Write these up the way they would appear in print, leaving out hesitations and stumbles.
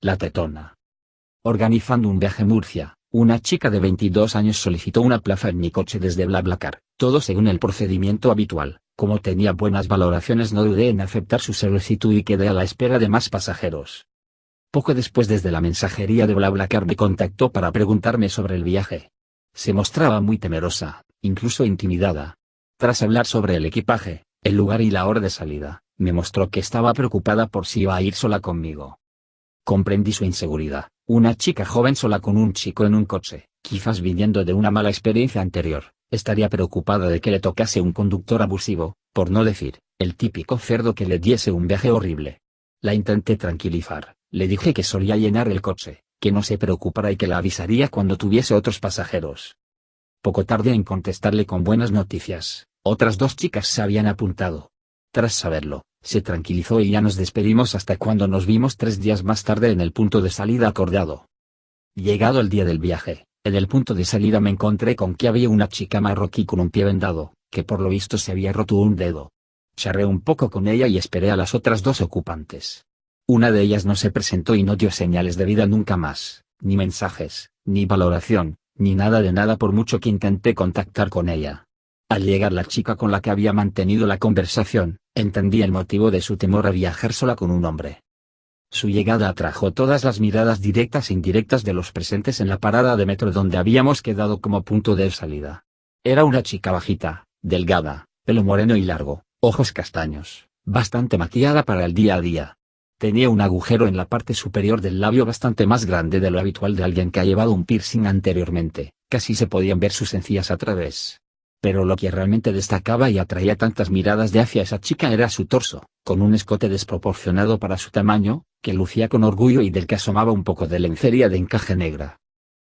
la tetona. Organizando un viaje a Murcia, una chica de 22 años solicitó una plaza en mi coche desde BlaBlaCar, todo según el procedimiento habitual. Como tenía buenas valoraciones no dudé en aceptar su solicitud y quedé a la espera de más pasajeros. Poco después desde la mensajería de BlaBlaCar me contactó para preguntarme sobre el viaje. Se mostraba muy temerosa, incluso intimidada. Tras hablar sobre el equipaje, el lugar y la hora de salida, me mostró que estaba preocupada por si iba a ir sola conmigo. Comprendí su inseguridad. Una chica joven sola con un chico en un coche, quizás viniendo de una mala experiencia anterior, estaría preocupada de que le tocase un conductor abusivo, por no decir, el típico cerdo que le diese un viaje horrible. La intenté tranquilizar, le dije que solía llenar el coche, que no se preocupara y que la avisaría cuando tuviese otros pasajeros. Poco tardé en contestarle con buenas noticias, otras 2 chicas se habían apuntado. Tras saberlo, se tranquilizó y ya nos despedimos hasta cuando nos vimos 3 días más tarde en el punto de salida acordado. Llegado el día del viaje, en el punto de salida me encontré con que había una chica marroquí con un pie vendado, que por lo visto se había roto un dedo. Charré un poco con ella y esperé a las otras 2 ocupantes. Una de ellas no se presentó y no dio señales de vida nunca más, ni mensajes, ni valoración, ni nada de nada por mucho que intenté contactar con ella. Al llegar la chica con la que había mantenido la conversación, entendí el motivo de su temor a viajar sola con un hombre. Su llegada atrajo todas las miradas directas e indirectas de los presentes en la parada de metro donde habíamos quedado como punto de salida. Era una chica bajita, delgada, pelo moreno y largo, ojos castaños, bastante maquillada para el día a día. Tenía un agujero en la parte superior del labio bastante más grande de lo habitual de alguien que ha llevado un piercing anteriormente, casi se podían ver sus encías a través. Pero lo que realmente destacaba y atraía tantas miradas de hacia esa chica era su torso, con un escote desproporcionado para su tamaño, que lucía con orgullo y del que asomaba un poco de lencería de encaje negra.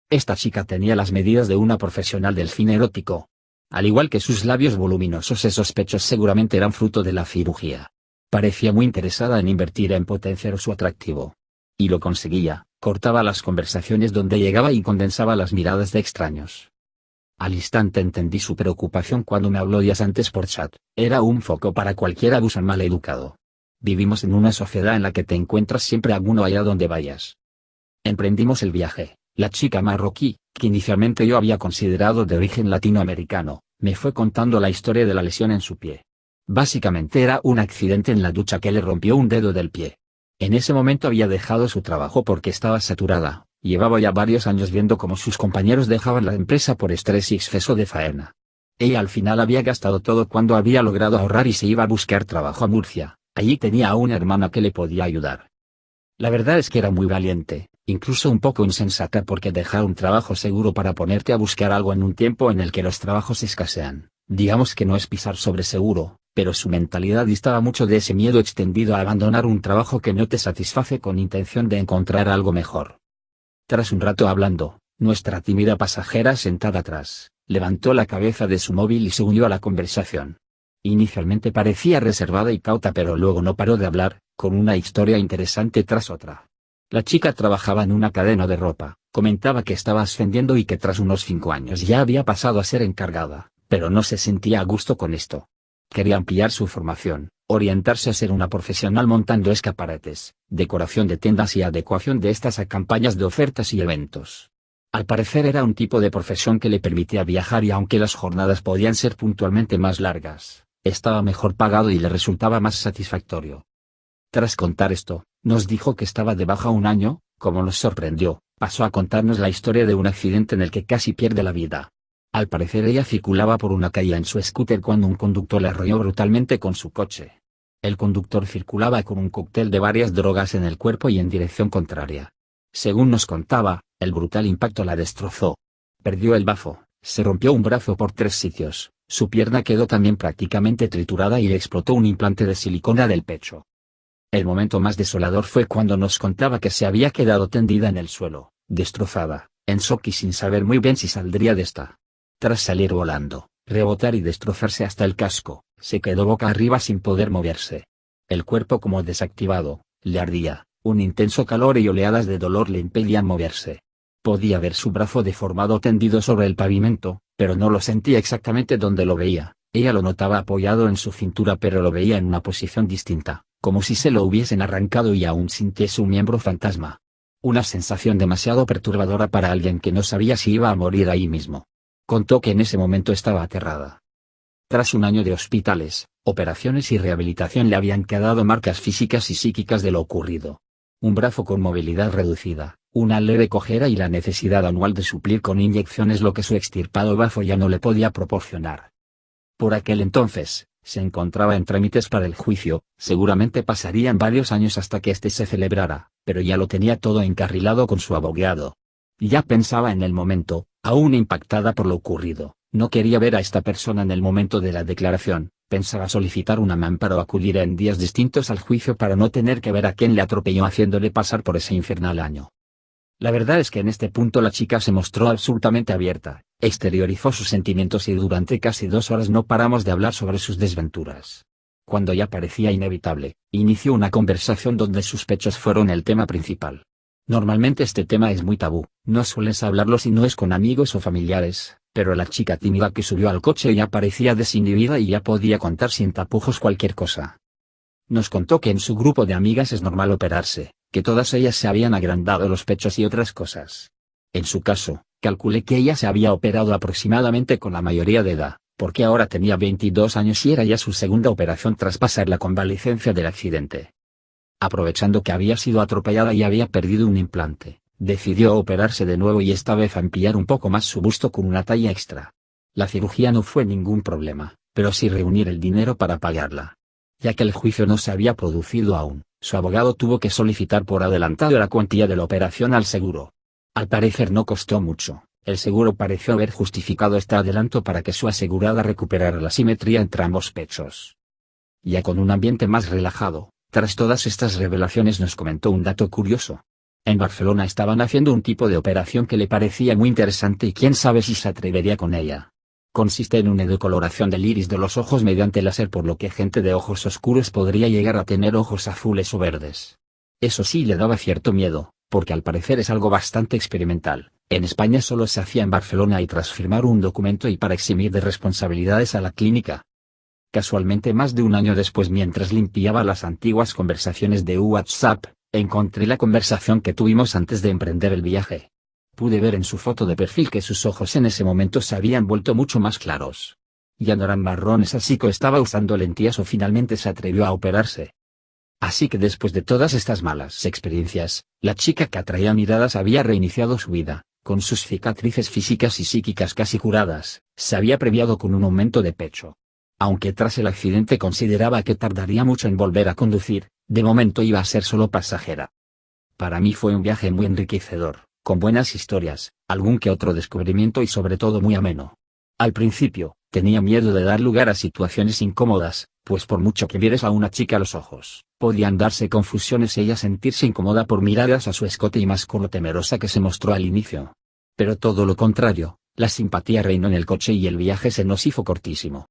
Esta chica tenía las medidas de una profesional del cine erótico. Al igual que sus labios voluminosos, esos pechos seguramente eran fruto de la cirugía. Parecía muy interesada en invertir en potenciar su atractivo. Y lo conseguía, cortaba las conversaciones donde llegaba y condensaba las miradas de extraños. Al instante entendí su preocupación cuando me habló días antes por chat. Era un foco para cualquier abuso mal educado. Vivimos en una sociedad en la que te encuentras siempre alguno allá donde vayas. Emprendimos el viaje. La chica marroquí, que inicialmente yo había considerado de origen latinoamericano, me fue contando la historia de la lesión en su pie. Básicamente era un accidente en la ducha que le rompió un dedo del pie. En ese momento había dejado su trabajo porque estaba saturada. Llevaba ya varios años viendo cómo sus compañeros dejaban la empresa por estrés y exceso de faena. Ella al final había gastado todo cuando había logrado ahorrar y se iba a buscar trabajo a Murcia. Allí tenía a una hermana que le podía ayudar. La verdad es que era muy valiente, incluso un poco insensata, porque dejar un trabajo seguro para ponerte a buscar algo en un tiempo en el que los trabajos escasean, digamos que no es pisar sobre seguro, pero su mentalidad distaba mucho de ese miedo extendido a abandonar un trabajo que no te satisface con intención de encontrar algo mejor. Tras un rato hablando, nuestra tímida pasajera sentada atrás, levantó la cabeza de su móvil y se unió a la conversación. Inicialmente parecía reservada y cauta, pero luego no paró de hablar, con una historia interesante tras otra. La chica trabajaba en una cadena de ropa, comentaba que estaba ascendiendo y que tras unos 5 años ya había pasado a ser encargada, pero no se sentía a gusto con esto. Quería ampliar su formación, orientarse a ser una profesional montando escaparates, decoración de tiendas y adecuación de estas a campañas de ofertas y eventos. Al parecer era un tipo de profesión que le permitía viajar y aunque las jornadas podían ser puntualmente más largas, estaba mejor pagado y le resultaba más satisfactorio. Tras contar esto, nos dijo que estaba de baja 1 año, como nos sorprendió, pasó a contarnos la historia de un accidente en el que casi pierde la vida. Al parecer ella circulaba por una calle en su scooter cuando un conductor le arrolló brutalmente con su coche. El conductor circulaba con un cóctel de varias drogas en el cuerpo y en dirección contraria. Según nos contaba, el brutal impacto la destrozó. Perdió el bazo, se rompió un brazo por 3 sitios, su pierna quedó también prácticamente triturada y le explotó un implante de silicona del pecho. El momento más desolador fue cuando nos contaba que se había quedado tendida en el suelo, destrozada, en shock y sin saber muy bien si saldría de esta. Tras salir volando, rebotar y destrozarse hasta el casco, se quedó boca arriba sin poder moverse. El cuerpo como desactivado, le ardía, un intenso calor y oleadas de dolor le impedían moverse. Podía ver su brazo deformado tendido sobre el pavimento, pero no lo sentía exactamente donde lo veía. Ella lo notaba apoyado en su cintura, pero lo veía en una posición distinta, como si se lo hubiesen arrancado y aún sintiese un miembro fantasma. Una sensación demasiado perturbadora para alguien que no sabía si iba a morir ahí mismo. Contó que en ese momento estaba aterrada. Tras un año de hospitales, operaciones y rehabilitación le habían quedado marcas físicas y psíquicas de lo ocurrido. Un brazo con movilidad reducida, una leve cojera y la necesidad anual de suplir con inyecciones lo que su extirpado bazo ya no le podía proporcionar. Por aquel entonces, se encontraba en trámites para el juicio, seguramente pasarían varios años hasta que éste se celebrara, pero ya lo tenía todo encarrilado con su abogado. Ya pensaba en el momento, aún impactada por lo ocurrido, no quería ver a esta persona en el momento de la declaración, pensaba solicitar un amparo o acudir en días distintos al juicio para no tener que ver a quien le atropelló haciéndole pasar por ese infernal año. La verdad es que en este punto la chica se mostró absolutamente abierta, exteriorizó sus sentimientos y durante casi 2 horas no paramos de hablar sobre sus desventuras. Cuando ya parecía inevitable, inició una conversación donde sus pechos fueron el tema principal. Normalmente este tema es muy tabú, no sueles hablarlo si no es con amigos o familiares, pero la chica tímida que subió al coche ya parecía desinhibida y ya podía contar sin tapujos cualquier cosa. Nos contó que en su grupo de amigas es normal operarse, que todas ellas se habían agrandado los pechos y otras cosas. En su caso, calculé que ella se había operado aproximadamente con la mayoría de edad, porque ahora tenía 22 años y era ya su segunda operación tras pasar la convalecencia del accidente. Aprovechando que había sido atropellada y había perdido un implante, decidió operarse de nuevo y esta vez ampliar un poco más su busto con una talla extra. La cirugía no fue ningún problema, pero sí reunir el dinero para pagarla. Ya que el juicio no se había producido aún, su abogado tuvo que solicitar por adelantado la cuantía de la operación al seguro. Al parecer no costó mucho, el seguro pareció haber justificado este adelanto para que su asegurada recuperara la simetría entre ambos pechos. Ya con un ambiente más relajado, tras todas estas revelaciones nos comentó un dato curioso. En Barcelona estaban haciendo un tipo de operación que le parecía muy interesante y quién sabe si se atrevería con ella. Consiste en una decoloración del iris de los ojos mediante láser, por lo que gente de ojos oscuros podría llegar a tener ojos azules o verdes. Eso sí le daba cierto miedo, porque al parecer es algo bastante experimental. En España solo se hacía en Barcelona y tras firmar un documento y para eximir de responsabilidades a la clínica. Casualmente más de un año después, mientras limpiaba las antiguas conversaciones de WhatsApp, encontré la conversación que tuvimos antes de emprender el viaje. Pude ver en su foto de perfil que sus ojos en ese momento se habían vuelto mucho más claros. Ya no eran marrones, así que estaba usando lentillas o finalmente se atrevió a operarse. Así que después de todas estas malas experiencias, la chica que atraía miradas había reiniciado su vida, con sus cicatrices físicas y psíquicas casi curadas, se había premiado con un aumento de pecho. Aunque tras el accidente consideraba que tardaría mucho en volver a conducir, de momento iba a ser solo pasajera. Para mí fue un viaje muy enriquecedor, con buenas historias, algún que otro descubrimiento y sobre todo muy ameno. Al principio, tenía miedo de dar lugar a situaciones incómodas, pues por mucho que vieres a una chica a los ojos, podían darse confusiones y ella sentirse incómoda por miradas a su escote y más con lo temerosa que se mostró al inicio. Pero todo lo contrario, la simpatía reinó en el coche y el viaje se nos hizo cortísimo.